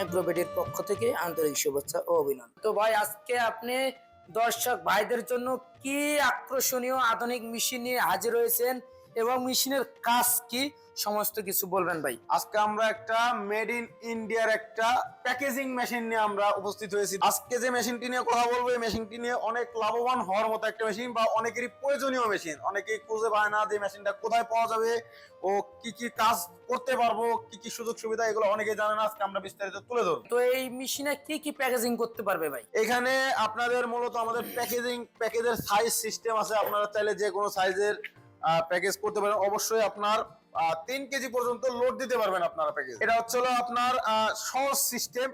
এগ্রোভেটের পক্ষ থেকে আন্তরিক শুভেচ্ছা ও অভিনন্দন। তো ভাই আজকে আপনি দর্শক ভাইদের জন্য কি আকর্ষণীয় আধুনিক মেশিন নিয়ে হাজির হয়েছেন এবং মেশিনের কাজ কি সমস্ত কিছু বলবেন ভাই। আজকে আমরা একটা মেড ইন ইন্ডিয়ার একটা প্যাকেজিং মেশিন নিয়ে আমরা উপস্থিত হয়েছি। আজকে যে মেশিনটি নিয়ে কথা বলবো, এই মেশিনটি নিয়ে অনেক লাভবান হওয়ার মতো একটা মেশিন বা অনেকেরই প্রয়োজনীয় মেশিন। অনেকেই খুঁজে পায় না যে মেশিনটা কোথায় পাওয়া যাবে ও কি কি কাজ করতে পারবো, কি কি সুযোগ সুবিধা, এগুলো অনেকেই জানে না। আজকে আমরা বিস্তারিত তুলে ধরবো। তো এই মেশিনে কি কি প্যাকেজিং করতে পারবে ভাই? এখানে আপনাদের মূলত আমাদের প্যাকেজের সাইজ সিস্টেম আছে। আপনারা চাইলে যে কোনো সাইজের প্যাকেজ করতে পারেন। অবশ্যই আপনার 3 কেজি পর্যন্ত লোড দিতে পারবেন আপনারা প্যাকেজ। এটা হচ্ছে হলো আপনার সহজ সিস্টেম।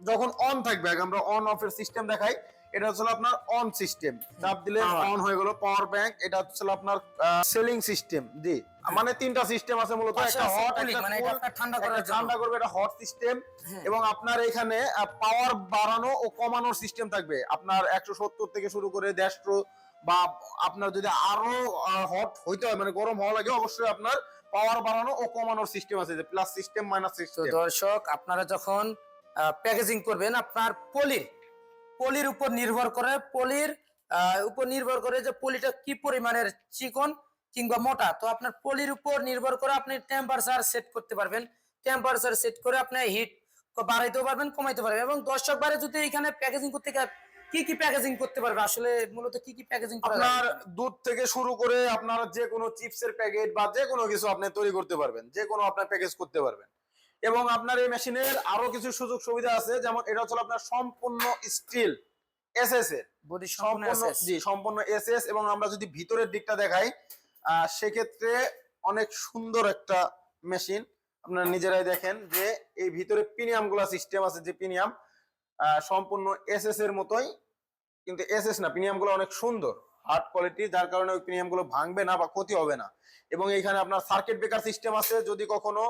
যখন অন থাকবে, আমরা অন অফ এর সিস্টেম দেখাই। এটা হচ্ছে আপনার অন সিস্টেম, চাপ দিলে অন হয়ে গেল পাওয়ার ব্যাংক। এটা হচ্ছে আপনার সেলিং সিস্টেম। জি, মানে 3টা সিস্টেম আছে মূলত। একটা হট, মানে এটা আপনার ঠান্ডা করার জন্য। ঠান্ডা করবে, এটা হট সিস্টেম। এবং আপনার এখানে পাওয়ার বাড়ানো ও কমানোর সিস্টেম থাকবে। আপনার 170 থেকে শুরু করে 150 বা আপনার যদি আরো হট হইতে হয়, মানে গরম হওয়া লাগে, অবশ্যই আপনার পাওয়ার বাড়ানো ও কমানোর সিস্টেম আছে, যে প্লাস সিস্টেম মাইনাস তো সিস্টেম। দর্শক আপনারা যখন প্যাকেজিং করবেন আপনার পলির উপর নির্ভর করে যে পলিটা কি পরিমাণের চিকন কিংবা মোটা। তো আপনার পলির উপর নির্ভর করে আপনি টেম্পারেচার সেট করতে পারবেন। টেম্পারেচার সেট করে আপনি হিট বাড়াইতেও পারবেন, কমাইতে পারবেন। এবং দর্শক বারে যদি এখানে প্যাকেজিং করতে কি কি প্যাকেজিং করতে পারবে, আসলে মূলত কি কি প্যাকেজিং করা যাবে? আপনার দুধ থেকে শুরু করে আপনার যে কোনো চিপসের প্যাকেট বা যে কোনো কিছু আপনি তৈরি করতে পারবেন, যে কোনো আপনার প্যাকেজ করতে পারবেন। এবং আপনার এই মেশিনের আরো কিছু সুযোগ সুবিধা আছে, যেমন এটা হচ্ছে আপনার সম্পূর্ণ স্টিল এসএস এর বডি সম্পূর্ণ, জি সম্পূর্ণ এসএস। এবং আমরা যদি ভিতরের দিকটা দেখাই, সেক্ষেত্রে অনেক সুন্দর একটা মেশিন। আপনারা নিজেরাই দেখেন যে এই ভিতরে প্রিমিয়াম গুলা সিস্টেম আছে, যে প্রিমিয়াম সম্পূর্ণ এসএস এর মতোই, কিন্তু এসএস না, প্রিমিয়াম গুলো অনেক সুন্দর হার্ড কোয়ালিটি, যার কারণে ওই প্রিমিয়াম গুলো ভাঙবে না বা ক্ষতি হবে না। এবং এখানে আপনার সার্কিট ব্রেকার সিস্টেম আছে। যদি কখনো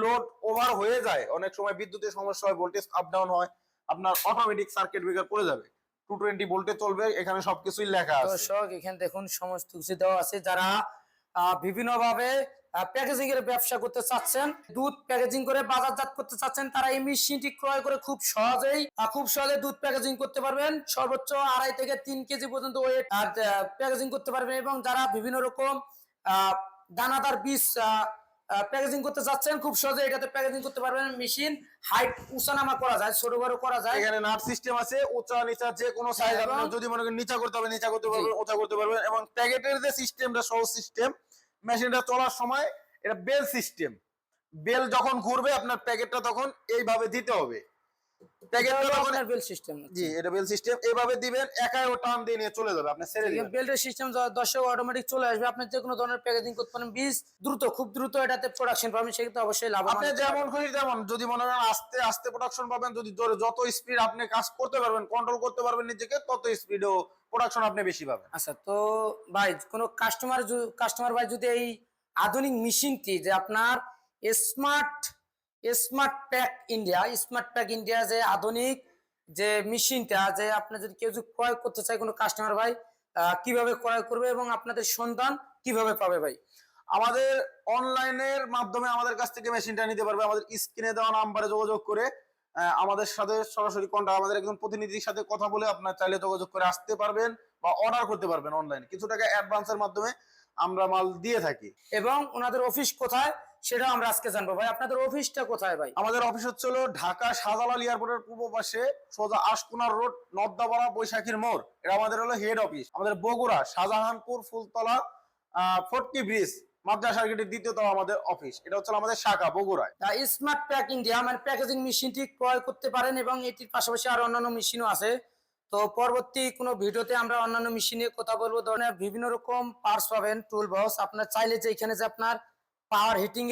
লোড ওভার হয়ে যায়, অনেক সময় বিদ্যুতের সমস্যা হয়, ভোল্টেজ আপ ডাউন হয়, আপনার অটোমেটিক সার্কিট ব্রেকার পড়ে যাবে, 220 ভোল্টে চলবে। এখানে সবকিছুই লেখা আছে। দর্শক এখানে দেখুন সমস্ত কিছু দেওয়া আছে। যারা বিভিন্ন ভাবে প্যাকেজিং এর ব্যবসা করতে চাচ্ছেন, দুধ প্যাকেজিং করে বাজারজাত করতে চাচ্ছেন, তারা এই মেশিনটি ক্রয় করে খুব সহজে দুধ প্যাকেজিং করতে পারবেন। সর্বোচ্চ 2.5 থেকে 3 কেজি পর্যন্ত ওয়েট প্যাকেজিং করতে পারবেন। এবং যারা বিভিন্ন রকম দানাদার বীজ প্যাকেজিং করতে চাচ্ছেন, খুব সহজে এটাতে প্যাকেজিং করতে পারবেন। মেশিন হাইট উঁচানামা করা যায়, ছোট বড় করা যায়। এখানে নাট সিস্টেম আছে, উঁচা নিচা যে কোনো সাইজ। আপনারা যদি মনে করেন নিচা করতে হবে, নিচা করতে পারবেন, উঁচা করতে পারবেন। এবং প্যাকেটের যে সিস্টেমটা সহজ সিস্টেম, মেশিনটা চলার সময় এটা বেল সিস্টেম। বেল যখন ঘুরবে আপনার প্যাকেটটা তখন এইভাবে দিতে হবে। প্যাকেটটা তখন বেল সিস্টেম, জি এটা বেল সিস্টেম। এইভাবে দিবেন, একাই ও টান দিয়ে নিয়ে চলে যাবে, আপনি ছেড়ে দিবেন। বেল্টের সিস্টেম দর্শক অটোমেটিক চলে আসবে। আপনি যে কোনো ধরনের প্যাকেজিং করতে পারেন, খুব দ্রুত এটাতে প্রোডাকশন পাবেন, সেক্ষেত্রে অবশ্যই লাভবান। আপনি যেমন খুশি তেমন, যদি মনে করেন আস্তে আস্তে প্রোডাকশন পাবেন, যদি যত স্পিড আপনি কাজ করতে পারবেন, কন্ট্রোল করতে পারবেন নিজেকে, তত স্পিডও প্রোডাকশন আপনি বেশি পাবেন। আচ্ছা, তো ভাই কোনো কাস্টমার ভাই যদি এই আধুনিক মেশিনটি যে আপনার স্মার্ট স্মার্ট প্যাক ইন্ডিয়া যে আধুনিক যে মেশিনটা, যে আপনি যদি কেউ যদি ক্রয় করতে চায়, কোনো কাস্টমার ভাই কিভাবে ক্রয় করবে এবং আপনাদের সন্ধান কিভাবে পাবে ভাই? আমাদের অনলাইনের মাধ্যমে আমাদের কাছ থেকে মেশিনটা নিতে পারবে। আমাদের স্ক্রিনে দেওয়া নাম্বারে যোগাযোগ করে আমাদের সাথে সরাসরি কন্টাক্ট, আমাদের একজন প্রতিনিধির সাথে কথা বলে আপনার চাইলে যোগাযোগ করে আসতে পারবেন বা অর্ডার করতে পারবেন অনলাইনে। কিছু টাকা অ্যাডভান্সের মাধ্যমে আমরা মাল দিয়ে থাকি। এবং ওনাদের অফিস কোথায় সেটাও আমরা আজকে জানবো। ভাই আপনাদের অফিসটা কোথায় ভাই? আমাদের অফিস হচ্ছে ঢাকা শাহজালাল এয়ারপোর্টের পূর্ব পাশে, সোজা আশকুনার রোড, নদ্দাপাড়া, বৈশাখীর মোড়। এটা আমাদের হলো হেড অফিস। আমাদের বগুড়া শাহজাহানপুর ফুলতলা ফটকি ব্রিজ মাদ্রাসা গেটের দ্বিতীয় তলা আমাদের অফিস। এটা হচ্ছে আমাদের শাখা বগুড়ায়। স্মার্ট প্যাক ইন্ডিয়া মানে প্যাকেজিং মেশিনটি ক্রয় করতে পারেন এবং এটির পাশাপাশি আরো অন্যান্য মেশিনও আছে। তো পরবর্তী কোনো ভিডিওতে আমরা অন্যান্য মেশিন নিয়ে কথা বলবো। ধরনের বিভিন্ন রকম পার্টস পাবেন, টুল বক্স। আপনার চাইলে যে এখানে যে আপনার পাওয়ার হিটিং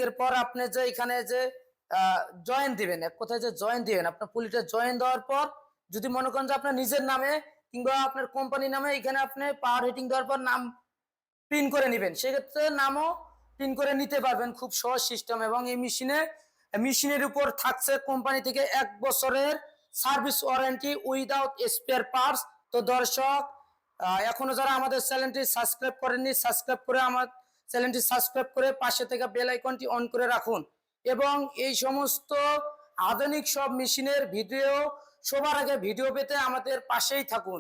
এর পর আপনি যে এখানে যে জয়েন দিবেন, এক কথায় যে জয়েন দিবেন, আপনার পুলিটা জয়েন দেওয়ার পর যদি মনে করেন যে আপনার নিজের নামে কিংবা আপনার কোম্পানির নামে, এখানে আপনি পাওয়ার হিটিং দেওয়ার পর নাম প্রিন্ট করে নেবেন, সেক্ষেত্রে নামও প্রিন্ট করে নিতে পারবেন। খুব সহজ সিস্টেম। এবং এই মেশিনের উপর থাকছে কোম্পানি থেকে 1 বছরের service warranty without spare parts. তো দর্শক এখনো যারা আমাদের চ্যানেলটি সাবস্ক্রাইব করেননি, সাবস্ক্রাইব করে আমার চ্যানেলটি সাবস্ক্রাইব করে পাশে থেকে বেল আইকনটি অন করে রাখুন, এবং এই সমস্ত আধুনিক সব মেশিনের ভিডিও সবার আগে ভিডিও পেতে আমাদের পাশেই থাকুন।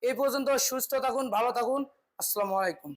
এই পর্যন্ত সুস্থ থাকুন, ভালো থাকুন। আসসালামু আলাইকুম।